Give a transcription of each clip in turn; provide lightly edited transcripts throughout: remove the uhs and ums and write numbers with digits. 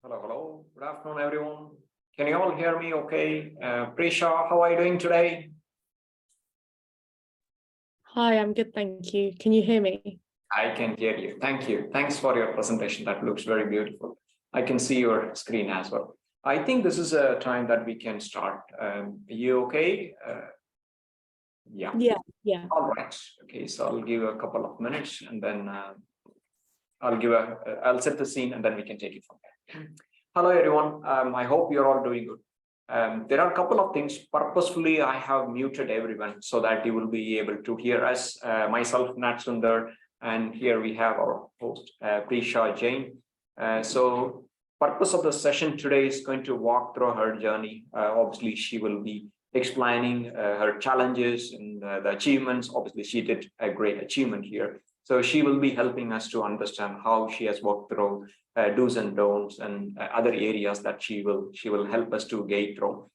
Hello, hello. Good afternoon, everyone. Can you all hear me okay? Prisha, how are you doing today? Hi, I'm good, thank you. Can you hear me? I can hear you. Thank you. Thanks for your presentation. That looks very beautiful. I can see your screen as well. I think this is a time that we can start. Are you okay? Yeah. Yeah. All right. Okay, so I'll give a couple of minutes and then I'll set the scene and then we can take it from there. Hello, everyone. I hope you're all doing good. There are a couple of things. Purposefully, I have muted everyone so that you will be able to hear us. Myself, Nat Sundar, and here we have our host, Prisha Jain. So purpose of the session today is going to walk through her journey. Obviously, she will be explaining her challenges and the achievements. Obviously, she did a great achievement here. So she will be helping us to understand how she has walked through do's and don'ts and other areas that she will help us to gauge through.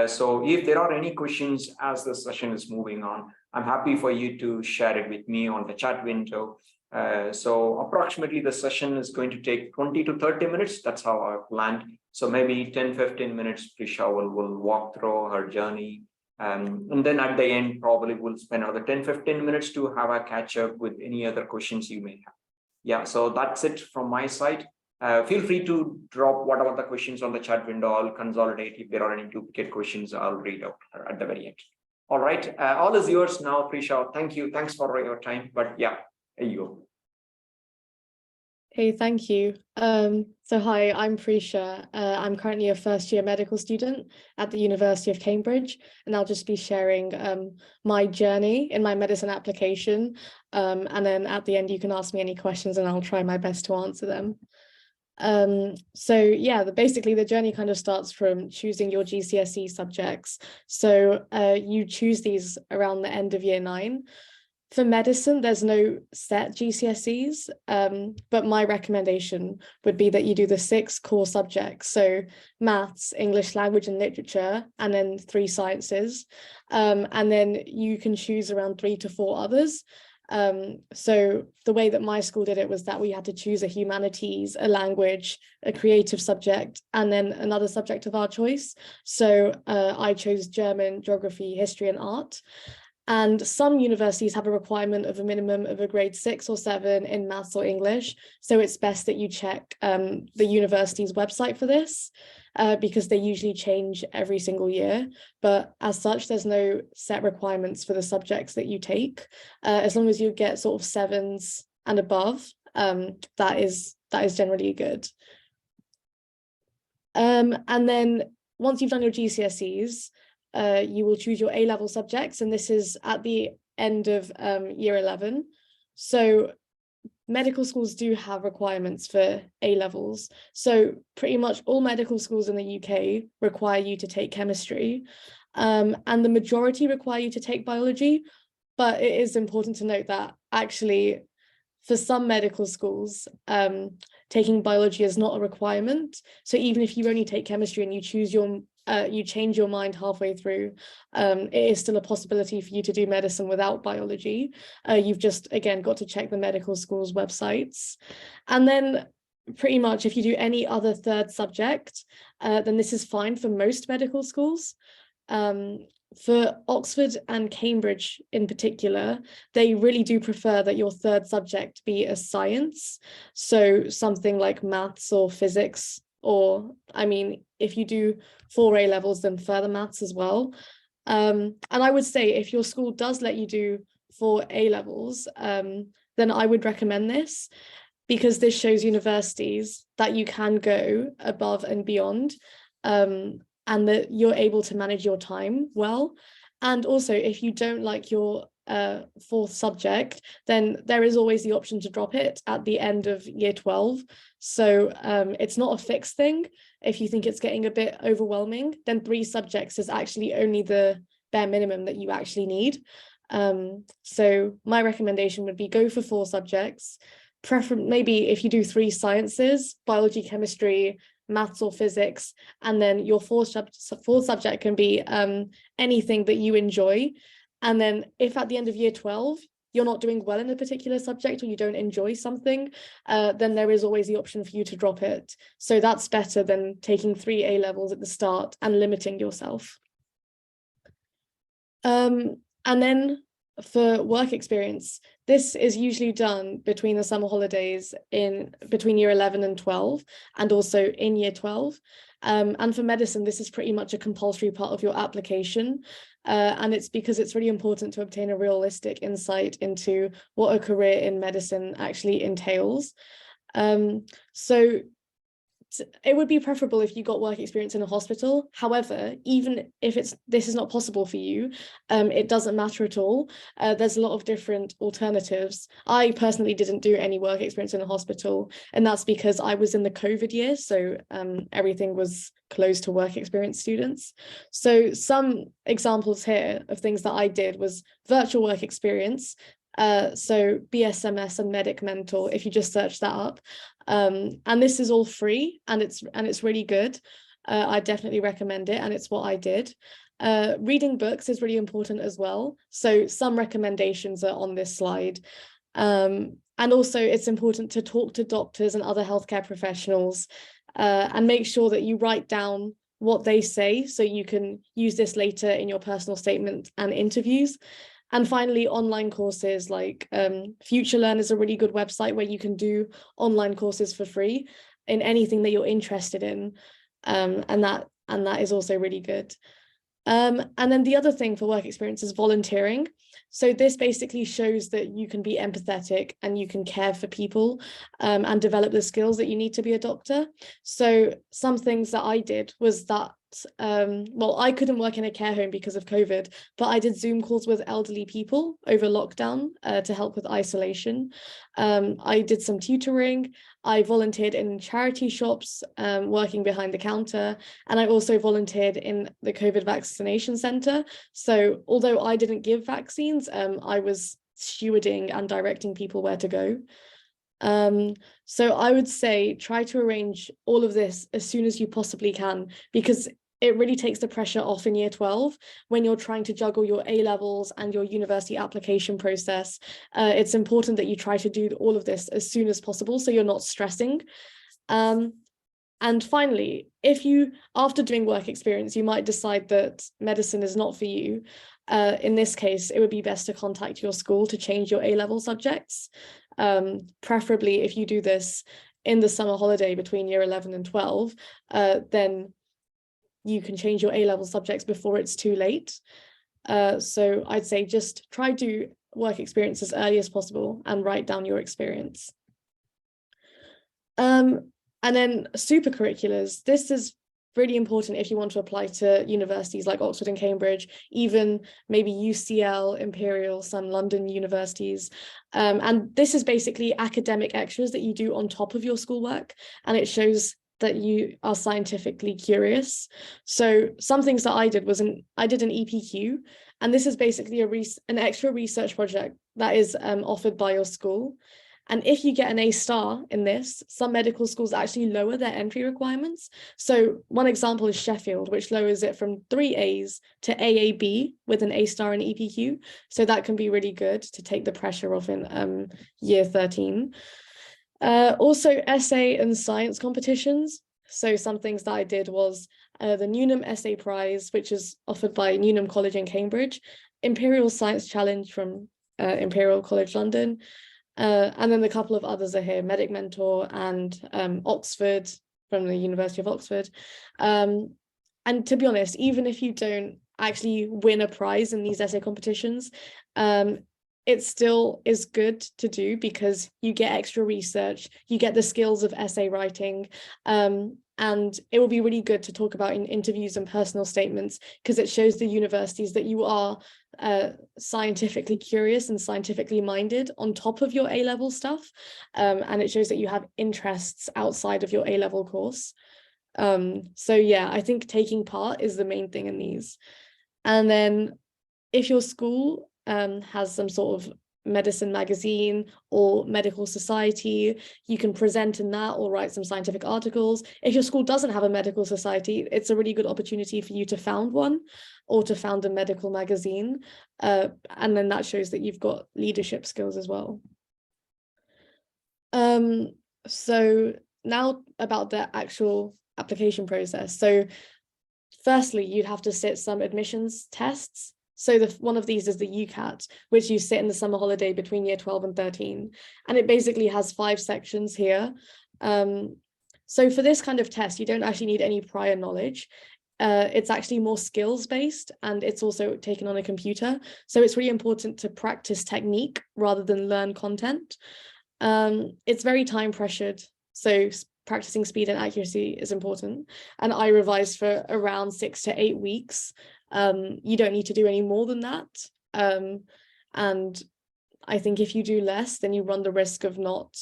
So if there are any questions as the session is moving on, I'm happy for you to share it with me on the chat window. So approximately the session is going to take 20 to 30 minutes. That's how I planned. So maybe 10-15 minutes, Prisha will walk through her journey. And then at the end, probably we'll spend another 10-15 minutes to have a catch up with any other questions you may have. Yeah, so that's it from my side. Feel free to drop whatever the questions on the chat window. I'll consolidate. If there are any duplicate questions, I'll read out at the very end. All right, all is yours now, Prisha. Thank you. Thanks for your time. But yeah, there you go. Hey, thank you. So hi, I'm Prisha. I'm currently a first-year medical student at the University of Cambridge, and I'll just be sharing my journey in my medicine application. And then at the end, you can ask me any questions and I'll try my best to answer them. So yeah, basically the journey kind of starts from choosing your GCSE subjects. So you choose these around the end of year 9. For medicine, there's no set GCSEs, but my recommendation would be that you do the 6 core subjects. So maths, English language and literature, and then 3 sciences. And then you can choose around 3 to 4 others. So the way that my school did it was that we had to choose a humanities, a language, a creative subject, and then another subject of our choice. So I chose German, geography, history, and art. And some universities have a requirement of a minimum of a grade 6 or 7 in maths or English. So it's best that you check the university's website for this because they usually change every single year. But as such, there's no set requirements for the subjects that you take. As long as you get sort of 7s and above, that is generally good. And then once you've done your GCSEs, you will choose your A-level subjects, and this is at the end of year 11. So medical schools do have requirements for A-levels. So pretty much all medical schools in the UK require you to take chemistry, and the majority require you to take biology. But it is important to note that actually for some medical schools, taking biology is not a requirement. So even if you only take chemistry and you change your mind halfway through, it is still a possibility for you to do medicine without biology. You've just, again, got to check the medical school's websites. And then pretty much if you do any other 3rd subject, then this is fine for most medical schools. For Oxford and Cambridge in particular, they really do prefer that your 3rd subject be a science. So something like maths or physics, or I mean, if you do 4 A-levels, then further maths as well. And I would say if your school does let you do 4 A-levels, then I would recommend this, because this shows universities that you can go above and beyond, and that you're able to manage your time well. And also, if you don't like your 4th subject, then there is always the option to drop it at the end of year 12. So it's not a fixed thing. If you think it's getting a bit overwhelming, then 3 subjects is actually only the bare minimum that you actually need. So my recommendation would be go for 4 subjects. Maybe if you do 3 sciences, biology, chemistry, maths or physics, and then your 4th subject can be anything that you enjoy. And then if at the end of year 12 you're not doing well in a particular subject or you don't enjoy something, then there is always the option for you to drop it. So that's better than taking 3 A levels at the start and limiting yourself. And then for work experience, this is usually done between the summer holidays between year 11 and 12, and also in year 12. And for medicine, this is pretty much a compulsory part of your application. And it's because it's really important to obtain a realistic insight into what a career in medicine actually entails. So it would be preferable if you got work experience in a hospital. However, even if this is not possible for you, it doesn't matter at all. There's a lot of different alternatives. I personally didn't do any work experience in a hospital, and that's because I was in the COVID year, so everything was closed to work experience students. So some examples here of things that I did was virtual work experience. So BSMS and Medic Mentor, if you just search that up, and this is all free, and it's really good. I definitely recommend it, and it's what I did. Reading books is really important as well, so some recommendations are on this slide. And also it's important to talk to doctors and other healthcare professionals, and make sure that you write down what they say so you can use this later in your personal statement and interviews. And finally, online courses like FutureLearn is a really good website where you can do online courses for free in anything that you're interested in. And that is also really good. And then the other thing for work experience is volunteering. So this basically shows that you can be empathetic and you can care for people, and develop the skills that you need to be a doctor. So some things that I did was that, well, I couldn't work in a care home because of COVID, but I did Zoom calls with elderly people over lockdown to help with isolation. I did some tutoring. I volunteered in charity shops, working behind the counter, and I also volunteered in the COVID vaccination center. So although I didn't give vaccines, I was stewarding and directing people where to go. So I would say try to arrange all of this as soon as you possibly can, because it really takes the pressure off in year 12 when you're trying to juggle your A levels and your university application process. It's important that you try to do all of this as soon as possible so you're not stressing. And finally, if you, after doing work experience, you might decide that medicine is not for you, in this case, it would be best to contact your school to change your A-level subjects. Preferably, if you do this in the summer holiday between year 11 and 12, then you can change your A-level subjects before it's too late. So I'd say just try to do work experience as early as possible and write down your experience. And then super-curriculars. This is really important if you want to apply to universities like Oxford and Cambridge, even maybe UCL, Imperial, some London universities. And this is basically academic extras that you do on top of your schoolwork, and it shows that you are scientifically curious. So some things that I did was I did an EPQ, and this is basically an extra research project that is offered by your school. And if you get an A star in this, some medical schools actually lower their entry requirements. So one example is Sheffield, which lowers it from 3 A's to AAB with an A star in EPQ. So that can be really good to take the pressure off in year 13. Also essay and science competitions. So some things that I did was the Newnham Essay Prize, which is offered by Newnham College in Cambridge, Imperial Science Challenge from Imperial College London, and then a couple of others are here, Medic Mentor and Oxford from the University of Oxford. And to be honest, even if you don't actually win a prize in these essay competitions, it still is good to do because you get extra research, you get the skills of essay writing, and it will be really good to talk about in interviews and personal statements because it shows the universities that you are scientifically curious and scientifically minded on top of your A-level stuff, and it shows that you have interests outside of your A-level course. So yeah, I think taking part is the main thing in these. And then if your school has some sort of medicine magazine or medical society. You can present in that or write some scientific articles. If your school doesn't have a medical society, it's a really good opportunity for you to found one or to found a medical magazine. And then that shows that you've got leadership skills as well. So now about the actual application process. So firstly, you'd have to sit some admissions tests. So one of these is the UCAT, which you sit in the summer holiday between year 12 and 13. And it basically has 5 sections here. So for this kind of test, you don't actually need any prior knowledge. It's actually more skills based, and it's also taken on a computer. So it's really important to practice technique rather than learn content. It's very time pressured. So practicing speed and accuracy is important. And I revised for around 6 to 8 weeks. You don't need to do any more than that. And I think if you do less, then you run the risk of not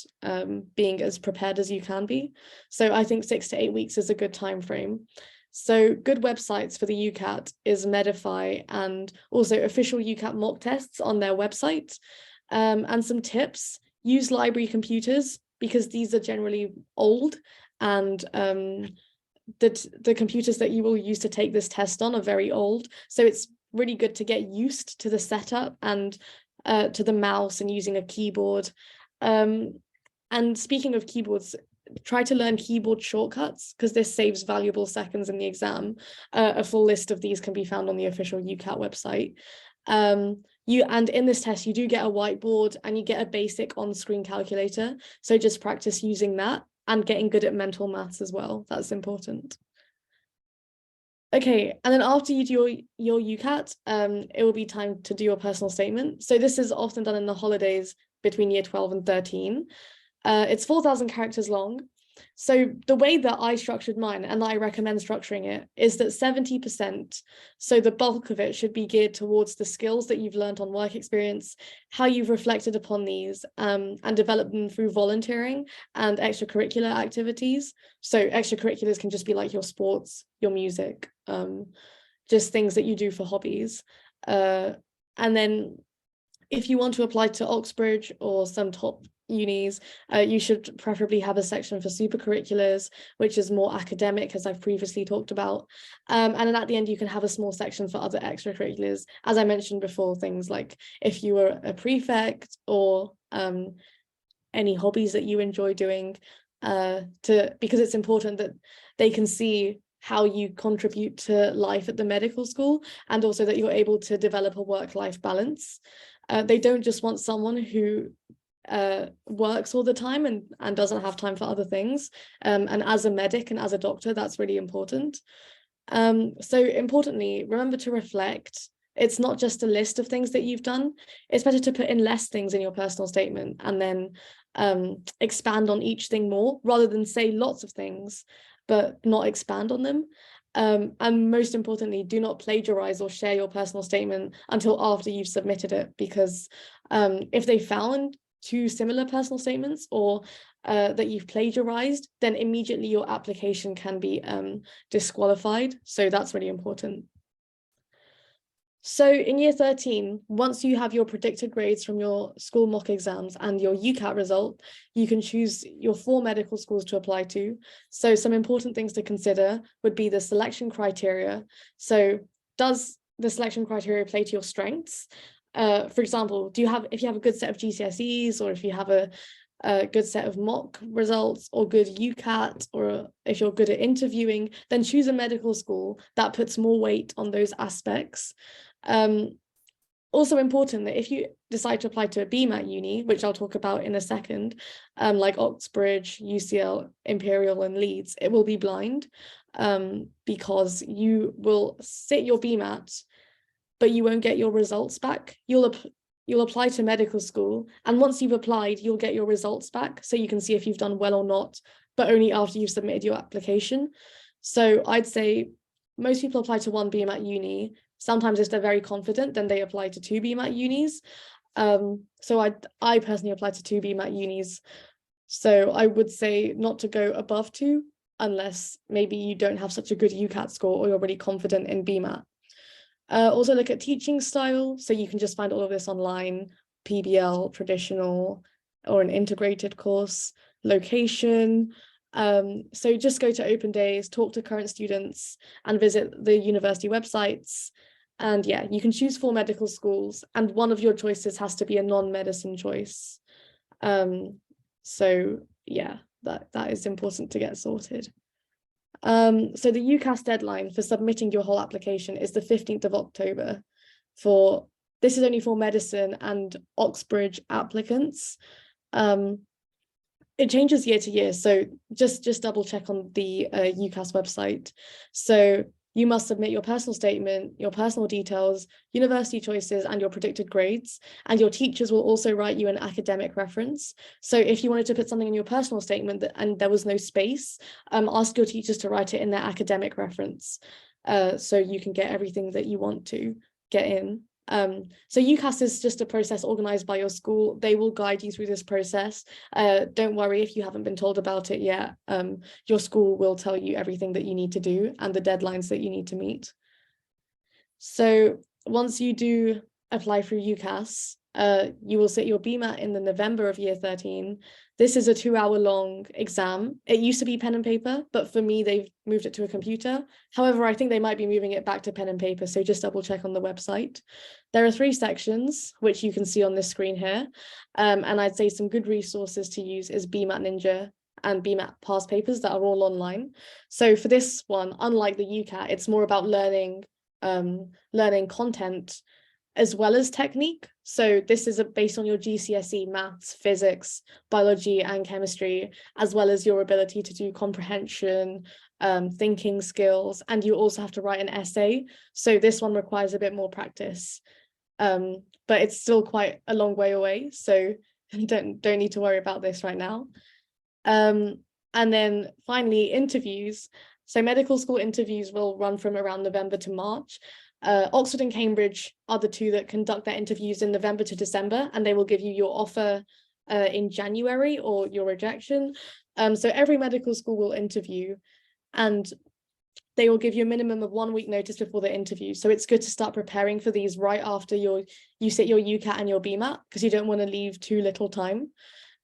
being as prepared as you can be. So I think 6 to 8 weeks is a good time frame. So good websites for the UCAT is Medify and also official UCAT mock tests on their website. And some tips: use library computers because these are generally old, and the computers that you will use to take this test on are very old. So it's really good to get used to the setup and to the mouse and using a keyboard. And speaking of keyboards, try to learn keyboard shortcuts because this saves valuable seconds in the exam. A full list of these can be found on the official UCAT website. And in this test, you do get a whiteboard and you get a basic on-screen calculator. So just practice using that and getting good at mental maths as well. That's important. Okay, and then after you do your UCAT, it will be time to do your personal statement. So this is often done in the holidays between year 12 and 13. It's 4,000 characters long. So the way that I structured mine, and I recommend structuring it, is that 70%, so the bulk of it should be geared towards the skills that you've learned on work experience, how you've reflected upon these, and developed them through volunteering and extracurricular activities. So extracurriculars can just be like your sports, your music, just things that you do for hobbies. And then if you want to apply to Oxbridge or some top unis, you should preferably have a section for super-curriculars, which is more academic, as I've previously talked about. And then at the end, you can have a small section for other extracurriculars. As I mentioned before, things like if you were a prefect or any hobbies that you enjoy doing, because it's important that they can see how you contribute to life at the medical school, and also that you're able to develop a work-life balance. They don't just want someone who works all the time and doesn't have time for other things. And as a medic and as a doctor, that's really important. So importantly, remember to reflect. It's not just a list of things that you've done. It's better to put in less things in your personal statement and then expand on each thing more, rather than say lots of things but not expand on them. And most importantly, do not plagiarize or share your personal statement until after you've submitted it, because if they found 2 similar personal statements or that you've plagiarized, then immediately your application can be disqualified. So that's really important. So in year 13, once you have your predicted grades from your school mock exams and your UCAT result, you can choose your 4 medical schools to apply to. So some important things to consider would be the selection criteria. So does the selection criteria play to your strengths? For example, if you have a good set of GCSEs, or if you have a good set of mock results or good UCAT, or if you're good at interviewing, then choose a medical school that puts more weight on those aspects. Also important that if you decide to apply to a BMAT uni, which I'll talk about in a second, like Oxbridge, UCL, Imperial and Leeds, it will be blind, because you will sit your BMAT, but you won't get your results back. You'll apply to medical school, and once you've applied, you'll get your results back, so you can see if you've done well or not, but only after you've submitted your application. So I'd say most people apply to 1 BMAT uni. Sometimes if they're very confident, then they apply to 2 BMAT unis. So I personally applied to 2 BMAT unis. So I would say not to go above 2, unless maybe you don't have such a good UCAT score or you're really confident in BMAT. Also look at teaching style. So you can just find all of this online, PBL, traditional, or an integrated course, location. So just go to open days, talk to current students, and visit the university websites. And yeah, you can choose 4 medical schools, and one of your choices has to be a non-medicine choice. So yeah, that is important to get sorted. So the UCAS deadline for submitting your whole application is the 15th of October. This is only for medicine and Oxbridge applicants. It changes year to year, so just double check on the UCAS website. So you must submit your personal statement, your personal details, university choices, and your predicted grades. And your teachers will also write you an academic reference. So if you wanted to put something in your personal statement and there was no space, ask your teachers to write it in their academic reference, so you can get everything that you want to get in. So UCAS is just a process organized by your school. They will guide you through this process. Don't worry if you haven't been told about it yet. Your school will tell you everything that you need to do and the deadlines that you need to meet. So once you do apply through UCAS, you will sit your BMAT in the November of year 13. This is a 2-hour-long exam. It used to be pen and paper, but for me, they've moved it to a computer. However, I think they might be moving it back to pen and paper, so just double check on the website. There are 3 sections, which you can see on this screen here. And I'd say some good resources to use is BMAT Ninja and BMAT past papers that are all online. So for this one, unlike the UCAT, it's more about learning content as well as technique. So this is based on your GCSE maths, physics, biology, and chemistry, as well as your ability to do comprehension, thinking skills, and you also have to write an essay. So this one requires a bit more practice, but it's still quite a long way away. So don't need to worry about this right now. And then finally, interviews. So medical school interviews will run from around November to March. Oxford and Cambridge are the 2 that conduct their interviews in November to December, and they will give you your offer in January or your rejection. So every medical school will interview, and they will give you a minimum of 1 week notice before the interview. So it's good to start preparing for these right after you sit your UCAT and your BMAT, because you don't want to leave too little time.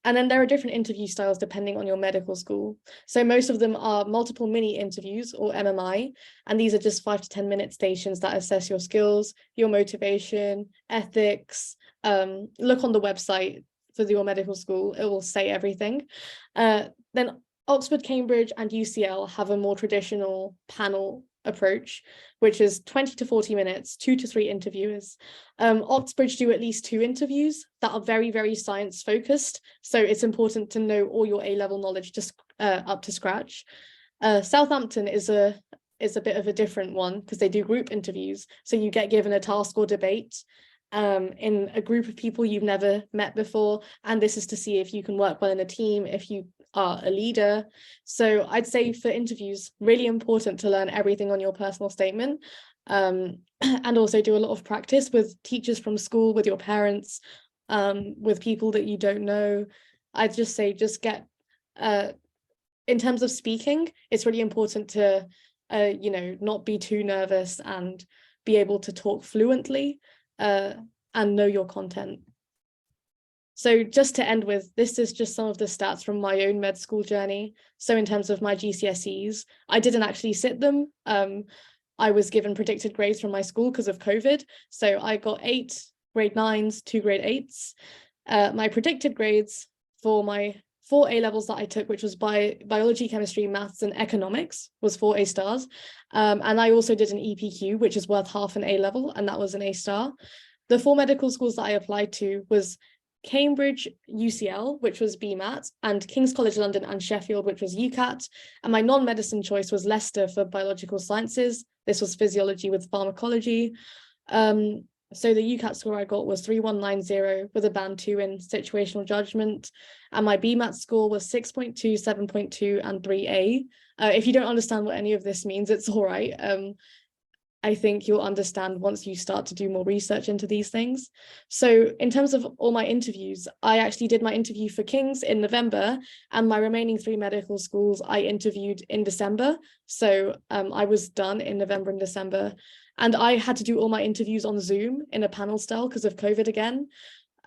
And then there are different interview styles depending on your medical school. So most of them are multiple mini interviews, or MMI, and these are just 5 to 10 minute stations that assess your skills, your motivation, ethics. Look on the website for your medical school, it will say everything. Then Oxford, Cambridge, and UCL have a more traditional panel approach, which is 20 to 40 minutes, 2 to 3 interviewers. Oxbridge do at least 2 interviews that are very, very science focused. So it's important to know all your A-level knowledge just up to scratch. Southampton is a bit of a different one, because they do group interviews. So you get given a task or debate in a group of people you've never met before. And this is to see if you can work well in a team, if you are a leader. So I'd say for interviews, really important to learn everything on your personal statement, and also do a lot of practice with teachers from school, with your parents, with people that you don't know. I'd just say get in terms of speaking, it's really important to not be too nervous and be able to talk fluently and know your content. So just to end with, this is just some of the stats from my own med school journey. So in terms of my GCSEs, I didn't actually sit them. I was given predicted grades from my school because of COVID. So I got 8 grade 9s, 2 grade 8s. My predicted grades for my 4 A levels that I took, which was biology, chemistry, maths, and economics, was 4 A stars. And I also did an EPQ, which is worth half an A level, and that was an A star. The 4 medical schools that I applied to was Cambridge, UCL, which was BMAT, and King's College London and Sheffield, which was UCAT. And my non-medicine choice was Leicester for biological sciences. This was physiology with pharmacology. So the UCAT score I got was 3190 with a band 2 in situational judgment. And my BMAT score was 6.2, 7.2, and 3A. If you don't understand what any of this means, it's all right. I think you'll understand once you start to do more research into these things. So in terms of all my interviews, I actually did my interview for King's in November, and my remaining 3 medical schools I interviewed in December. So I was done in November and December, and I had to do all my interviews on Zoom in a panel style because of COVID again.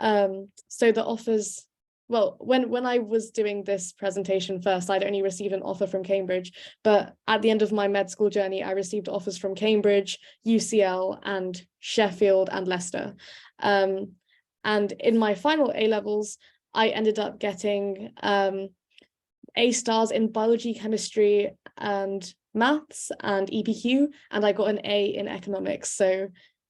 So the offers, well, when I was doing this presentation first, I'd only received an offer from Cambridge, but at the end of my med school journey, I received offers from Cambridge, UCL, and Sheffield and Leicester. And in my final A-levels, I ended up getting A stars in biology, chemistry, and maths and EPQ, and I got an A in economics. So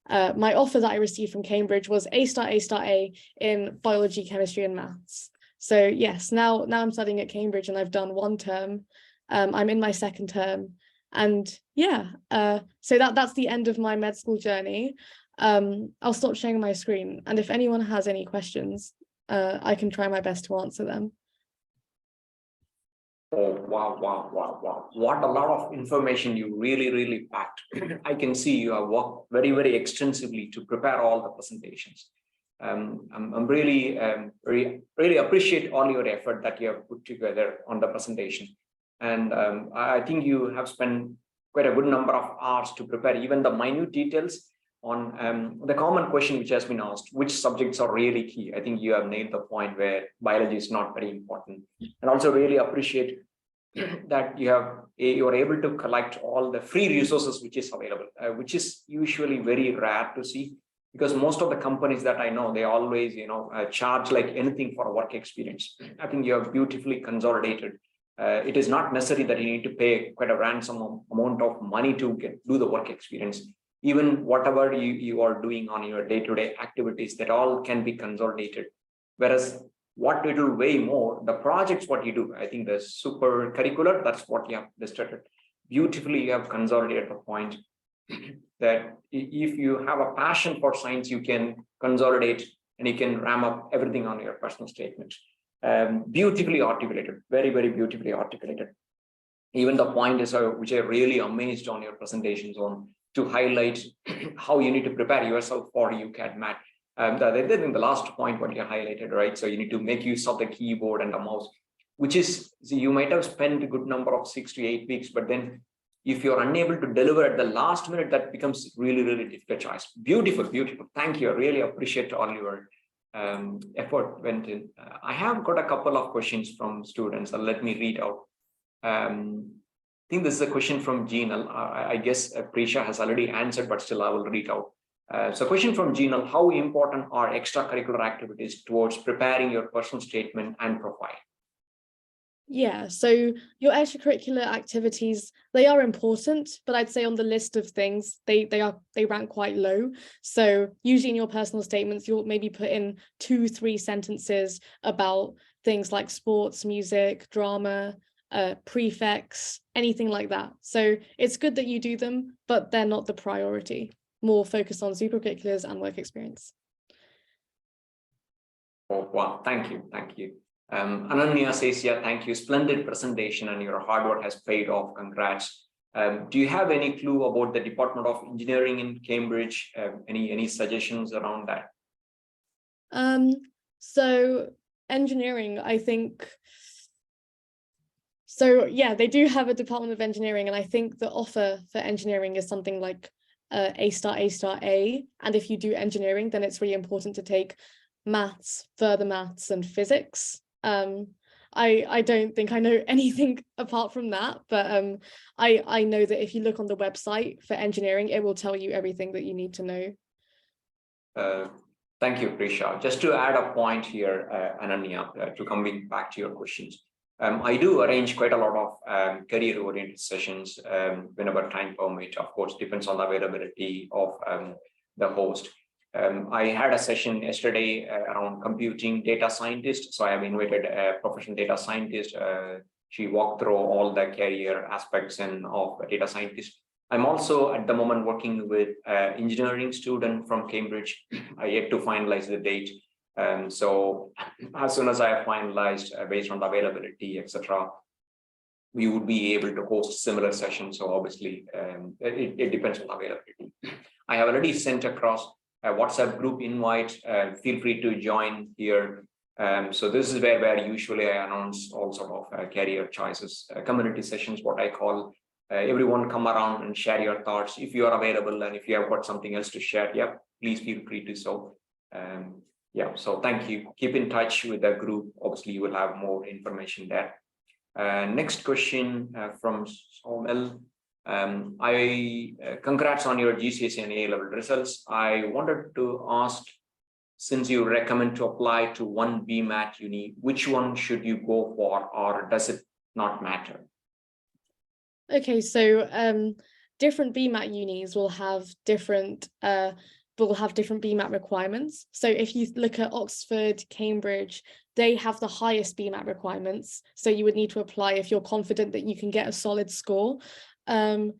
my offer that I received from Cambridge was A star, A star, A in biology, chemistry, and maths. So yes, now I'm studying at Cambridge and I've done one term. I'm in my second term, and yeah, so that's the end of my med school journey. I'll stop sharing my screen, and if anyone has any questions, I can try my best to answer them. Oh, wow. What a lot of information you really packed. I can see you have worked very extensively to prepare all the presentations. I'm really appreciate all your effort that you have put together on the presentation. And I think you have spent quite a good number of hours to prepare even the minute details on the common question which has been asked, which subjects are really key. I think you have nailed the point where biology is not very important. And also really appreciate that you are able to collect all the free resources which is available, which is usually very rare to see, because most of the companies that I know, they always charge like anything for a work experience. I think you have beautifully consolidated. It is not necessary that you need to pay quite a ransom amount of money to do the work experience. Even whatever you are doing on your day-to-day activities, that all can be consolidated. Whereas what it will weigh more, the projects, what you do, I think the super-curricular, that's what you have listed. Beautifully, you have consolidated the point that if you have a passion for science, you can consolidate and you can ram up everything on your personal statement. Beautifully articulated, very beautifully articulated. Even the point is which I really amazed on your presentations on, to highlight how you need to prepare yourself for UCAT MAT. In the last point what you highlighted, right? So you need to make use of the keyboard and the mouse, which is, you might have spent a good number of 6 to 8 weeks, but then if you're unable to deliver at the last minute, that becomes really difficult choice. Beautiful. Thank you. I really appreciate all your effort went in. I have got a couple of questions from students, so let me read out. I think this is a question from Geenal. I guess Prisha has already answered, but still I will read out. So question from Geenal: how important are extracurricular activities towards preparing your personal statement and profile? Yeah, so your extracurricular activities, they are important, but I'd say on the list of things, they rank quite low. So usually in your personal statements, you'll maybe put in 2-3 sentences about things like sports, music, drama, prefects, anything like that. So it's good that you do them, but they're not the priority. More focused on super-curriculars and work experience. Oh, wow, thank you. Ananya says, yeah, thank you. Splendid presentation and your hard work has paid off. Congrats. Do you have any clue about the Department of Engineering in Cambridge? Any suggestions around that? So engineering, I think. So yeah, they do have a Department of Engineering, and I think the offer for engineering is something like A star, A star, A. And if you do engineering, then it's really important to take maths, further maths, and physics. I don't think I know anything apart from that, but I know that if you look on the website for engineering, it will tell you everything that you need to know. Thank you, Prisha. Just to add a point here, Ananya, to coming back to your questions. I do arrange quite a lot of career-oriented sessions whenever time permit. Of course, depends on the availability of the host. I had a session yesterday around computing data scientist. So I have invited a professional data scientist. She walked through all the career aspects of a data scientist. I'm also at the moment working with an engineering student from Cambridge. I yet to finalize the date. So as soon as I have finalized based on the availability, etc., we would be able to host similar sessions. So obviously, it depends on availability. I have already sent across a WhatsApp group invite. Feel free to join here. So this is where usually I announce all sort of career choices, community sessions, what I call. Everyone come around and share your thoughts. If you are available and if you have got something else to share, yeah, please feel free to so. Yeah, so thank you. Keep in touch with the group. Obviously, you will have more information there. Next question from Somel. Congrats on your GCSE and A-level results. I wanted to ask, since you recommend to apply to one BMAT uni, which one should you go for, or does it not matter? Okay, so different BMAT unis will have different BMAT requirements. So if you look at Oxford, Cambridge, they have the highest BMAT requirements. So you would need to apply if you're confident that you can get a solid score.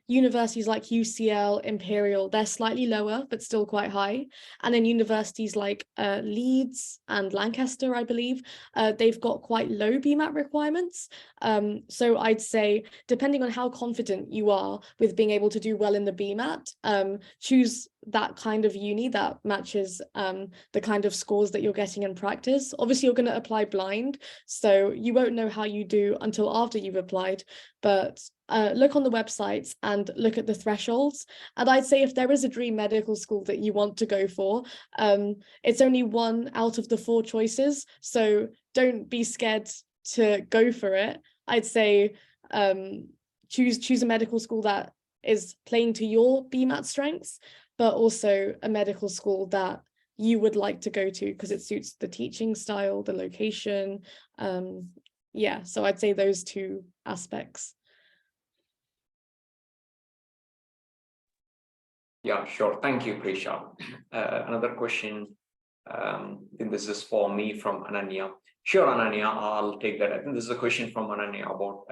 Universities like UCL, Imperial, they're slightly lower, but still quite high. And then universities like Leeds and Lancaster, I believe, they've got quite low BMAT requirements. So I'd say, depending on how confident you are with being able to do well in the BMAT, choose that kind of uni that matches the kind of scores that you're getting in practice. Obviously, you're going to apply blind, so you won't know how you do until after you've applied, but look on the websites and look at the thresholds. And I'd say if there is a dream medical school that you want to go for, it's only one out of the 4 choices. So don't be scared to go for it. I'd say choose a medical school that is playing to your BMAT strengths, but also a medical school that you would like to go to because it suits the teaching style, the location. Yeah, so I'd say those 2 aspects. Yeah, sure. Thank you, Prisha. Another question. I think this is for me from Ananya. Sure, Ananya, I'll take that. I think this is a question from Ananya about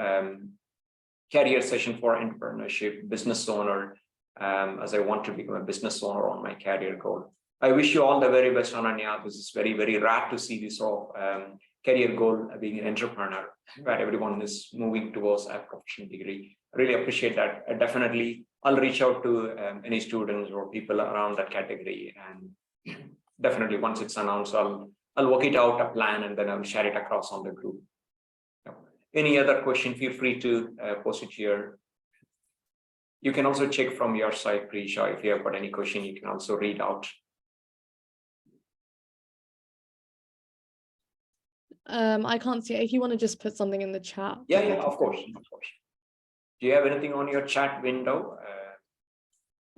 career session for entrepreneurship, business owner, as I want to become a business owner on my career goal. I wish you all the very best, Ananya. This is very, very rare to see this sort of career goal, being an entrepreneur, where everyone is moving towards a professional degree. Really appreciate that. Definitely, I'll reach out to any students or people around that category, and definitely once it's announced, I'll work it out a plan, and then I'll share it across on the group. Any other question, feel free to post it here. You can also check from your side, Prisha, if you have got any question, you can also read out. I can't see it. If you want to just put something in the chat. Yeah, of course. Do you have anything on your chat window?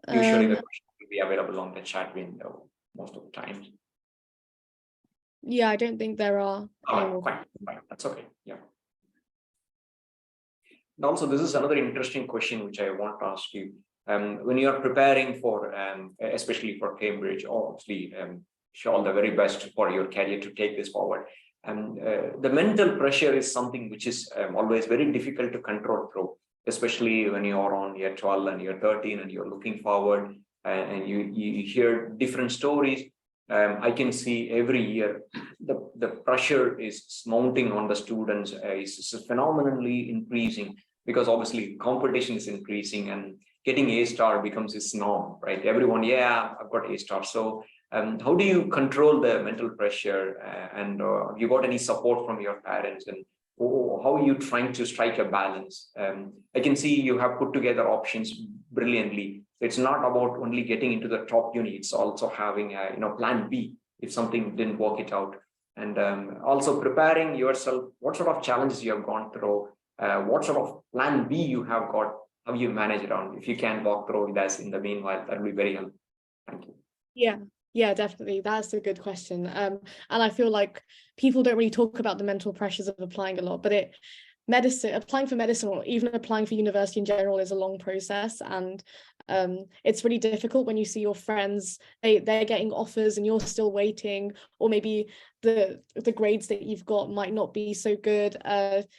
Usually the question will be available on the chat window most of the time. Yeah, I don't think there are. Fine. That's okay. Yeah. And also, this is another interesting question which I want to ask you. When you are preparing for, especially for Cambridge, obviously, all the very best for your career to take this forward. And the mental pressure is something which is always very difficult to control through, especially when you are on year 12 and year 13 and you're looking forward and you hear different stories. I can see every year the pressure is mounting on the students, is phenomenally increasing, because obviously competition is increasing and getting A-star becomes its norm, right? Everyone, yeah, I've got A-star. So how do you control the mental pressure, and have you got any support from your parents, and how are you trying to strike a balance? I can see you have put together options brilliantly. It's not about only getting into the top uni, it's also having a plan B if something didn't work it out, and also preparing yourself. What sort of challenges you have gone through, what sort of plan B you have got, how you manage it on. If you can walk through with us in the meanwhile, that would be very helpful. Thank you. Yeah, definitely. That's a good question. And I feel like people don't really talk about the mental pressures of applying a lot, but applying for medicine or even applying for university in general is a long process, and it's really difficult when you see your friends, they're getting offers and you're still waiting, or maybe the grades that you've got might not be so good.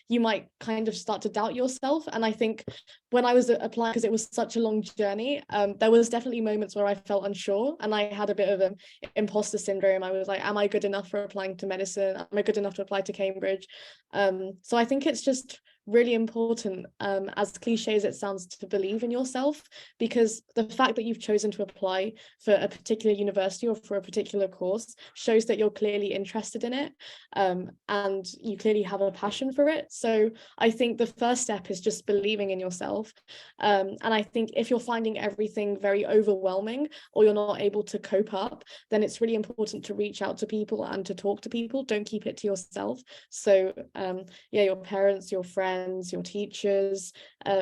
You might kind of start to doubt yourself. And I think when I was applying, because it was such a long journey, there was definitely moments where I felt unsure, and I had a bit of an imposter syndrome. I was like, am I good enough for applying to medicine? Am I good enough to apply to Cambridge? So I think it's just really important, as cliche as it sounds, to believe in yourself, because the fact that you've chosen to apply for a particular university or for a particular course shows that you're clearly interested in it, and you clearly have a passion for it. So I think the first step is just believing in yourself. And I think if you're finding everything very overwhelming or you're not able to cope up, then it's really important to reach out to people and to talk to people. Don't keep it to yourself. So yeah, your parents, your friends, your teachers,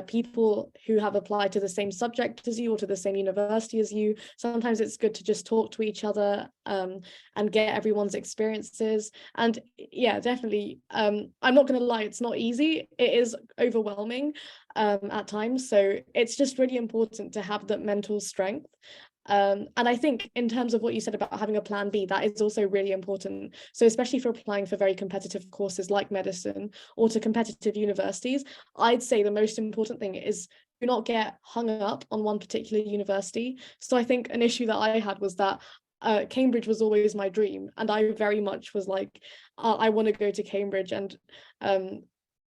people who have applied to the same subject as you or to the same university as you. Sometimes it's good to just talk to each other, and get everyone's experiences. And yeah, definitely, I'm not going to lie, it's not easy. It is overwhelming at times. So it's just really important to have that mental strength. And I think in terms of what you said about having a plan B, that is also really important. So especially for applying for very competitive courses like medicine or to competitive universities, I'd say the most important thing is do not get hung up on one particular university. So I think an issue that I had was that Cambridge was always my dream, and I very much was like, I want to go to Cambridge. And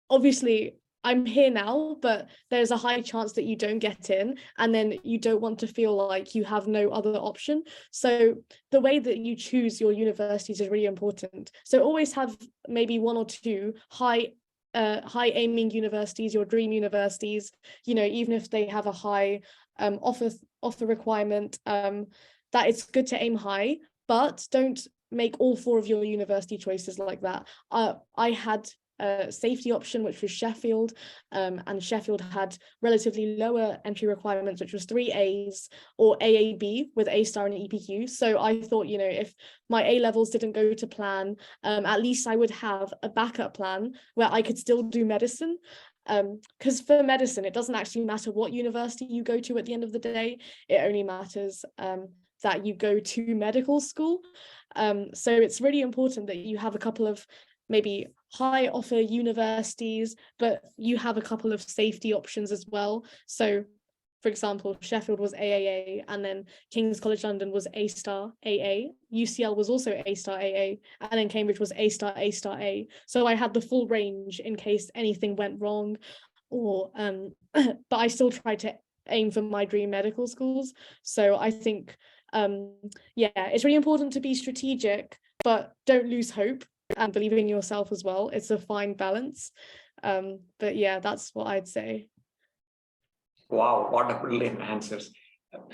obviously I'm here now, but there's a high chance that you don't get in, and then you don't want to feel like you have no other option. So the way that you choose your universities is really important. So always have maybe one or two high aiming universities, your dream universities, you know, even if they have a high offer requirement, that it's good to aim high, but don't make all four of your university choices like that. I had a safety option, which was Sheffield, and Sheffield had relatively lower entry requirements, which was 3 A's or AAB with A star and EPQ. So I thought, you know, if my A levels didn't go to plan, at least I would have a backup plan where I could still do medicine. Because for medicine, it doesn't actually matter what university you go to at the end of the day. It only matters that you go to medical school. So it's really important that you have a couple of maybe high offer universities, but you have a couple of safety options as well. So for example, Sheffield was AAA, and then King's College London was A star AA. UCL was also A star AA, and then Cambridge was A star A. So I had the full range in case anything went wrong, or but I still tried to aim for my dream medical schools. So I think yeah, it's really important to be strategic, but don't lose hope and believe in yourself as well. It's a fine balance. But yeah, that's what I'd say. Wow, what a brilliant answers.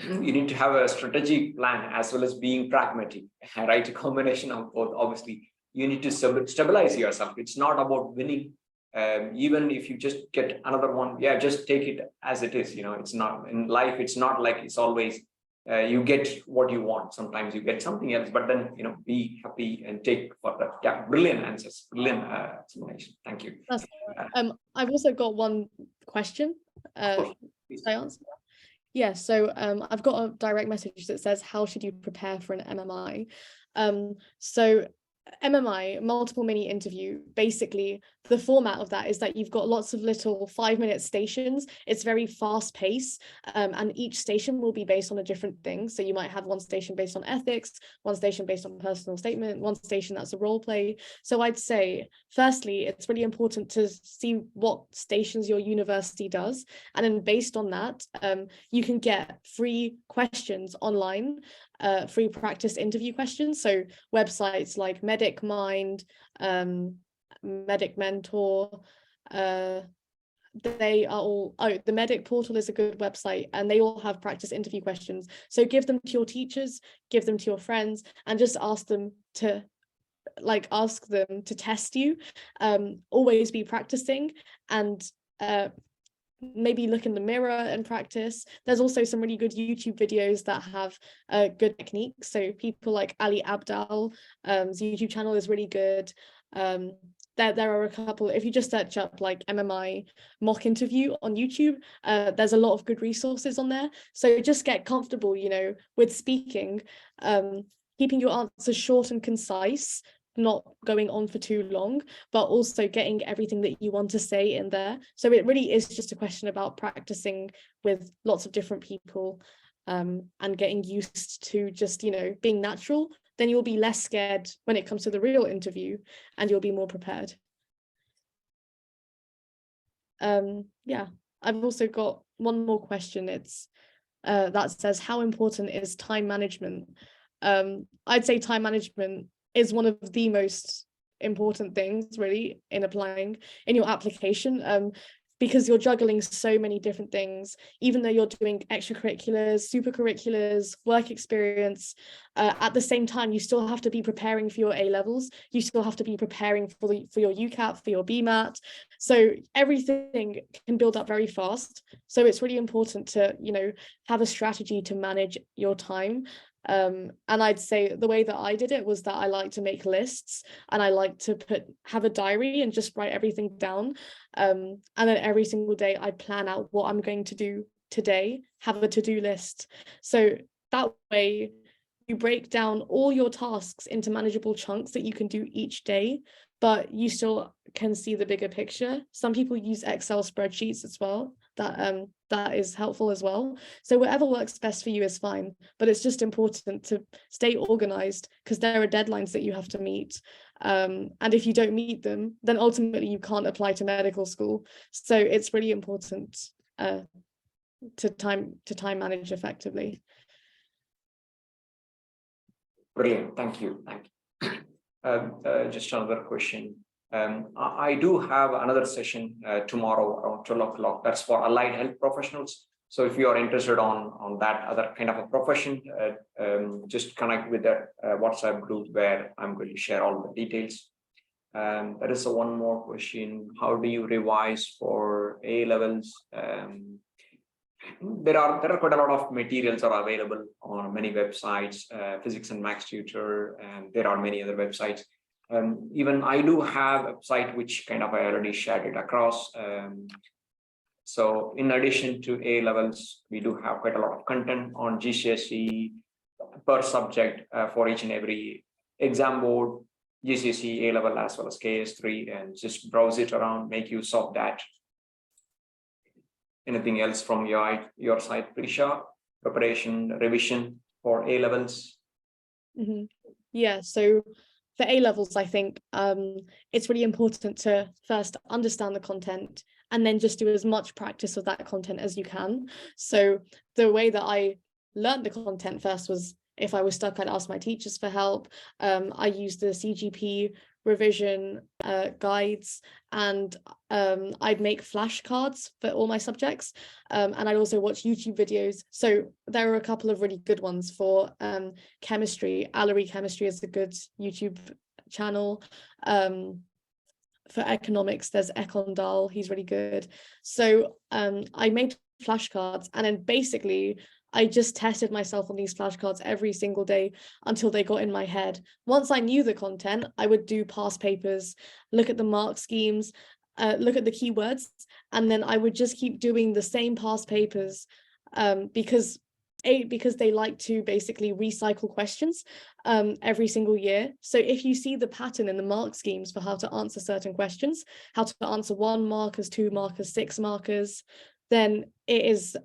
You need to have a strategic plan as well as being pragmatic, right? A combination of both. Obviously, you need to stabilize yourself. It's not about winning. Even if you just get another one, yeah, just take it as it is. You know, it's not in life. It's not like it's always you get what you want. Sometimes you get something else, but then, you know, be happy and take for that. Yeah, brilliant answers, brilliant explanation. Thank you. I've also got one question. Should I answer? Yeah, so I've got a direct message that says, how should you prepare for an MMI? So MMI, multiple mini interview, basically the format of that is that you've got lots of little 5-minute stations. It's very fast paced, and each station will be based on a different thing. So you might have one station based on ethics, one station based on personal statement, one station that's a role play. So I'd say, firstly, it's really important to see what stations your university does. And then based on that, you can get free questions online, free practice interview questions. So websites like Medic Mind, Medic Mentor, they are all, the Medic portal is a good website, and they all have practice interview questions. So give them to your teachers, give them to your friends, and just ask them to test you. Always be practicing, and maybe look in the mirror and practice. There's also some really good YouTube videos that have good techniques. So people like Ali Abdal's YouTube channel is really good. There are a couple, if you just search up like MMI mock interview on YouTube, there's a lot of good resources on there. So just get comfortable, you know, with speaking, keeping your answers short and concise, not going on for too long, but also getting everything that you want to say in there. So it really is just a question about practicing with lots of different people, and getting used to just, you know, being natural. Then you'll be less scared when it comes to the real interview, and you'll be more prepared. Yeah, I've also got one more question. It's that says, how important is time management? I'd say time management is one of the most important things really in applying in your application, because you're juggling so many different things, even though you're doing extracurriculars, super-curriculars, work experience. At the same time, you still have to be preparing for your A levels. You still have to be preparing for your UCAT, for your BMAT. So everything can build up very fast. So it's really important to, have a strategy to manage your time. And I'd say the way that I did it was that I like to make lists, and I like to have a diary and just write everything down. And then every single day I plan out what I'm going to do today, have a to-do list. So that way you break down all your tasks into manageable chunks that you can do each day, but you still can see the bigger picture. Some people use Excel spreadsheets as well. That is helpful as well. So whatever works best for you is fine, but it's just important to stay organized, because there are deadlines that you have to meet. And if you don't meet them, then ultimately you can't apply to medical school. So it's really important to time manage effectively. Brilliant, thank you. Just another question. I do have another session tomorrow around 12 o'clock. That's for allied health professionals. So if you are interested on that other kind of a profession, just connect with that WhatsApp group where I'm going to share all the details. There is one more question. How do you revise for A levels? There are quite a lot of materials are available on many websites, Physics and Max Tutor, and there are many other websites. Even I do have a site which kind of I already shared it across. So in addition to A levels, we do have quite a lot of content on GCSE per subject for each and every exam board, GCSE, A level, as well as KS3, and just browse it around, make use of that. Anything else from your side, Prisha? Preparation, revision for A levels? Mm-hmm. Yeah, so for A levels, I think it's really important to first understand the content and then just do as much practice of that content as you can. So the way that I learned the content first was, if I was stuck, I'd ask my teachers for help. I used the CGP revision guides, and I'd make flashcards for all my subjects, and I'd also watch YouTube videos. So there are a couple of really good ones for chemistry. Allery Chemistry is a good YouTube channel. For economics, there's Ekondal, he's really good. So I made flashcards, and then basically I just tested myself on these flashcards every single day until they got in my head. Once I knew the content, I would do past papers, look at the mark schemes, look at the keywords, and then I would just keep doing the same past papers, because they like to basically recycle questions every single year. So if you see the pattern in the mark schemes for how to answer certain questions, how to answer 1 markers, 2 markers, 6 markers, then it is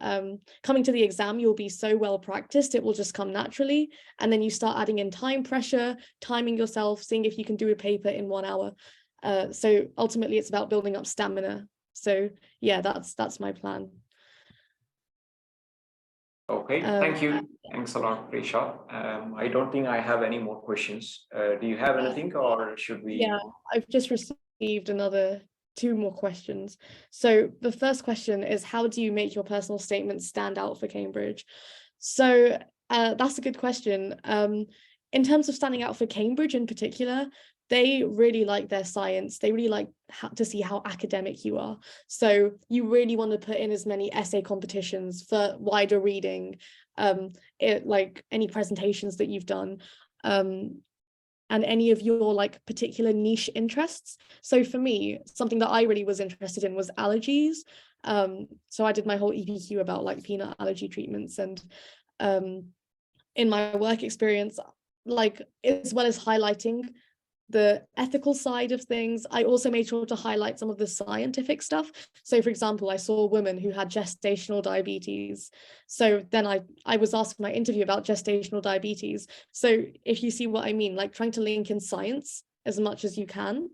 coming to the exam, you'll be so well practiced, it will just come naturally. And then you start adding in time pressure, timing yourself, seeing if you can do a paper in 1 hour. So ultimately it's about building up stamina. So yeah, that's my plan. Okay, thank you. Thanks a lot, Prisha. I don't think I have any more questions. Do you have anything, or should we? Yeah, I've just received another 2 more questions. So the first question is, how do you make your personal statement stand out for Cambridge? So that's a good question. In terms of standing out for Cambridge in particular, they really like their science. They really like to see how academic you are. So you really want to put in as many essay competitions for wider reading, like any presentations that you've done, and any of your like particular niche interests. So for me, something that I really was interested in was allergies. So I did my whole EPQ about like peanut allergy treatments, and in my work experience, like as well as highlighting the ethical side of things, I also made sure to highlight some of the scientific stuff. So for example, I saw a woman who had gestational diabetes. So then I was asked for my interview about gestational diabetes. So if you see what I mean, like trying to link in science as much as you can.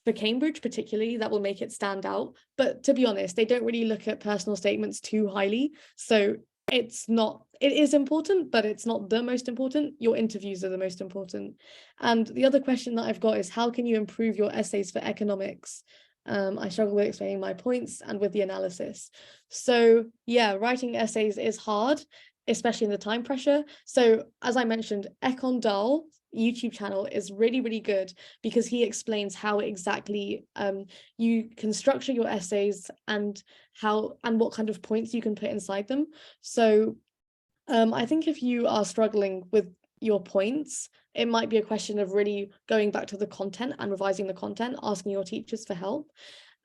for Cambridge particularly, that will make it stand out. But to be honest, they don't really look at personal statements too highly. So it is important, but it's not the most important. Your interviews are the most important. And the other question that I've got is, how can you improve your essays for economics? I struggle with explaining my points and with the analysis. So yeah, writing essays is hard, especially in the time pressure. So as I mentioned, Econ Dahl YouTube channel is really, really good because he explains how exactly you can structure your essays and what kind of points you can put inside them. So I think if you are struggling with your points, it might be a question of really going back to the content and revising the content, asking your teachers for help.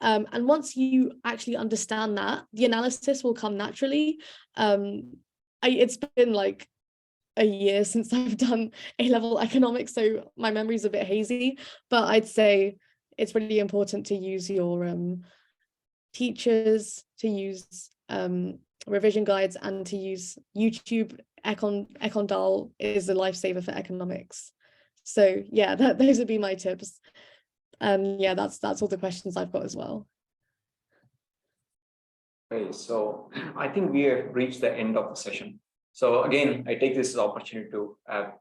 And once you actually understand that, the analysis will come naturally. It's been like a year since I've done A-level economics, so my memory's a bit hazy, but I'd say it's really important to use your teachers, to use revision guides, and to use YouTube. Econ Dahl is a lifesaver for economics. So yeah, those would be my tips. Yeah, that's all the questions I've got as well. Okay, so I think we have reached the end of the session. So again, I take this opportunity to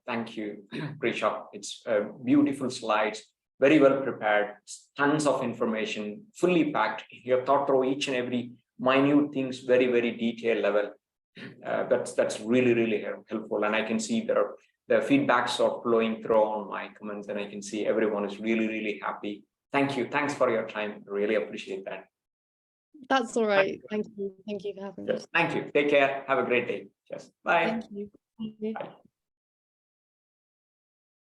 thank you, Prisha. It's beautiful slides, very well prepared, tons of information, fully packed. You have thought through each and every minute things, very, very detailed level. That's really, really helpful. And I can see the feedbacks are flowing through on my comments, and I can see everyone is really, really happy. Thank you. Thanks for your time. I really appreciate that. That's all right. Thank you. Thank you for having me. Yes. Thank you. Take care. Have a great day. Yes. Bye. Thank you. Bye.